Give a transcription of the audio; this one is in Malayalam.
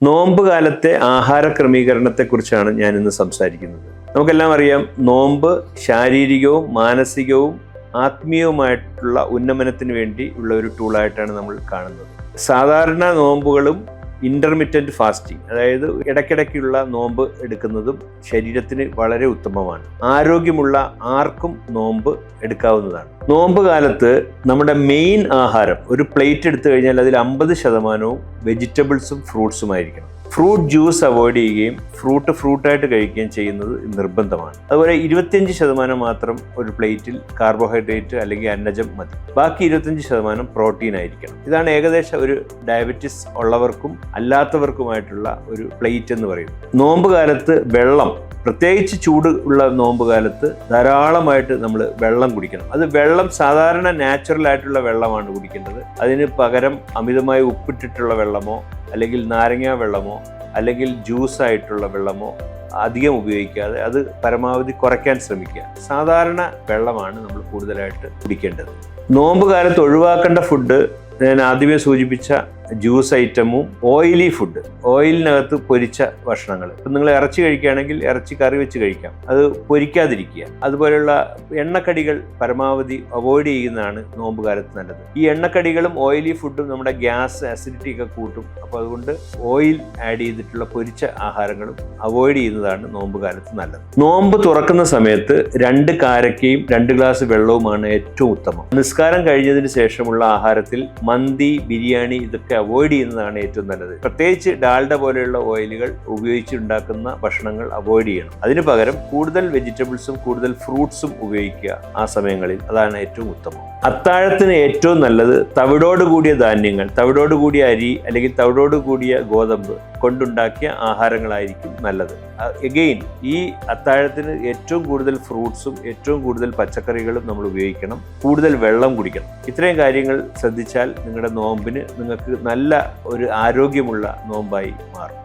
നോമ്പ് കാലത്തെ ആഹാര ക്രമീകരണത്തെക്കുറിച്ചാണ് ഞാൻ ഇന്ന് സംസാരിക്കുന്നത്. നമുക്കെല്ലാം അറിയാം, നോമ്പ് ശാരീരികവും മാനസികവും ആത്മീയവുമായിട്ടുള്ള ഉന്നമനത്തിന് വേണ്ടി ഉള്ള ഒരു ടൂളായിട്ടാണ് നമ്മൾ കാണുന്നത്. സാധാരണ നോമ്പുകളും ഇൻ്റർമിറ്റൻറ്റ് ഫാസ്റ്റിംഗ്, അതായത് ഇടയ്ക്കിടയ്ക്കുള്ള നോമ്പ് എടുക്കുന്നതും ശരീരത്തിന് വളരെ ഉത്തമമാണ്. ആരോഗ്യമുള്ള ആർക്കും നോമ്പ് എടുക്കാവുന്നതാണ്. നോമ്പ് കാലത്ത് നമ്മുടെ മെയിൻ ആഹാരം, ഒരു പ്ലേറ്റ് എടുത്തു കഴിഞ്ഞാൽ അതിൽ 50% വെജിറ്റബിൾസും ഫ്രൂട്ട്സുമായിരിക്കണം. ഫ്രൂട്ട് ജ്യൂസ് അവോയ്ഡ് ചെയ്യുകയും ഫ്രൂട്ടായിട്ട് കഴിക്കുകയും ചെയ്യുന്നത് നിർബന്ധമാണ്. അതുപോലെ 25% മാത്രം ഒരു പ്ലേറ്റിൽ കാർബോഹൈഡ്രേറ്റ് അല്ലെങ്കിൽ അന്നജം മതി. ബാക്കി 25% പ്രോട്ടീൻ ആയിരിക്കണം. ഇതാണ് ഏകദേശം ഒരു ഡയബറ്റിസ് ഉള്ളവർക്കും അല്ലാത്തവർക്കുമായിട്ടുള്ള ഒരു പ്ലേറ്റ് എന്ന് പറയുന്നത്. നോമ്പ് കാലത്ത് വെള്ളം, പ്രത്യേകിച്ച് ചൂട് ഉള്ള നോമ്പ് കാലത്ത് ധാരാളമായിട്ട് നമ്മൾ വെള്ളം കുടിക്കണം. അത് വെള്ളം സാധാരണ നാച്ചുറൽ ആയിട്ടുള്ള വെള്ളമാണ് കുടിക്കേണ്ടത്. അതിന് പകരം അമിതമായി ഉപ്പിട്ടിട്ടുള്ള വെള്ളമോ അല്ലെങ്കിൽ നാരങ്ങ വെള്ളമോ അല്ലെങ്കിൽ ജ്യൂസായിട്ടുള്ള വെള്ളമോ അധികം ഉപയോഗിക്കാതെ അത് പരമാവധി കുറയ്ക്കാൻ ശ്രമിക്കുക. സാധാരണ വെള്ളമാണ് നമ്മൾ കൂടുതലായിട്ട് കുടിക്കേണ്ടത്. നോമ്പ് കാലത്ത് ഒഴിവാക്കേണ്ട ഫുഡ് ഞാൻ ആദ്യമേ സൂചിപ്പിച്ച ജ്യൂസ് ഐറ്റമും ഓയിലി ഫുഡ്, ഓയിലിനകത്ത് പൊരിച്ച ഭക്ഷണങ്ങൾ. ഇപ്പം നിങ്ങൾ ഇറച്ചി കഴിക്കുകയാണെങ്കിൽ ഇറച്ചി കറി വെച്ച് കഴിക്കാം, അത് പൊരിക്കാതിരിക്കുക. അതുപോലെയുള്ള എണ്ണക്കടികൾ പരമാവധി അവോയ്ഡ് ചെയ്യുന്നതാണ് നോമ്പ് കാലത്ത് നല്ലത്. ഈ എണ്ണക്കടികളും ഓയിലി ഫുഡും നമ്മുടെ ഗ്യാസ്, അസിഡിറ്റി ഒക്കെ കൂട്ടും. അപ്പോൾ അതുകൊണ്ട് ഓയിൽ ആഡ് ചെയ്തിട്ടുള്ള പൊരിച്ച ആഹാരങ്ങളും അവോയ്ഡ് ചെയ്യുന്നതാണ് നോമ്പ് കാലത്ത് നല്ലത്. നോമ്പ് തുറക്കുന്ന സമയത്ത് 2 കാരക്കയും 2 ഗ്ലാസ് വെള്ളവുമാണ് ഏറ്റവും ഉത്തമം. നിസ്കാരം കഴിഞ്ഞതിന് ശേഷമുള്ള ആഹാരത്തിൽ മന്തി, ബിരിയാണി ഇതൊക്കെ അവോയ്ഡ് ചെയ്യുന്നതാണ് ഏറ്റവും നല്ലത്. പ്രത്യേകിച്ച് ഡാൽഡ പോലെയുള്ള ഓയിലുകൾ ഉപയോഗിച്ചുണ്ടാക്കുന്ന ഭക്ഷണങ്ങൾ അവോയ്ഡ് ചെയ്യണം. അതിന് പകരം കൂടുതൽ വെജിറ്റബിൾസും കൂടുതൽ ഫ്രൂട്ട്സും ഉപയോഗിക്കുക ആ സമയങ്ങളിൽ. അതാണ് ഏറ്റവും ഉത്തമം. അത്താഴത്തിന് ഏറ്റവും നല്ലത് തവിടോട് കൂടിയ ധാന്യങ്ങൾ, തവിടോട് കൂടിയ അരി അല്ലെങ്കിൽ തവിടോട് കൂടിയ ഗോതമ്പ് കൊണ്ടുണ്ടാക്കിയ ആഹാരങ്ങളായിരിക്കും നല്ലത്. എഗെയിൻ, ഈ അത്താഴത്തിന് ഏറ്റവും കൂടുതൽ ഫ്രൂട്ട്സും ഏറ്റവും കൂടുതൽ പച്ചക്കറികളും നമ്മൾ ഉപയോഗിക്കണം. കൂടുതൽ വെള്ളം കുടിക്കണം. ഇത്രയും കാര്യങ്ങൾ ശ്രദ്ധിച്ചാൽ നിങ്ങളുടെ നോമ്പിന് നിങ്ങൾക്ക് നല്ല ഒരു ആരോഗ്യമുള്ള നോമ്പായി മാറും.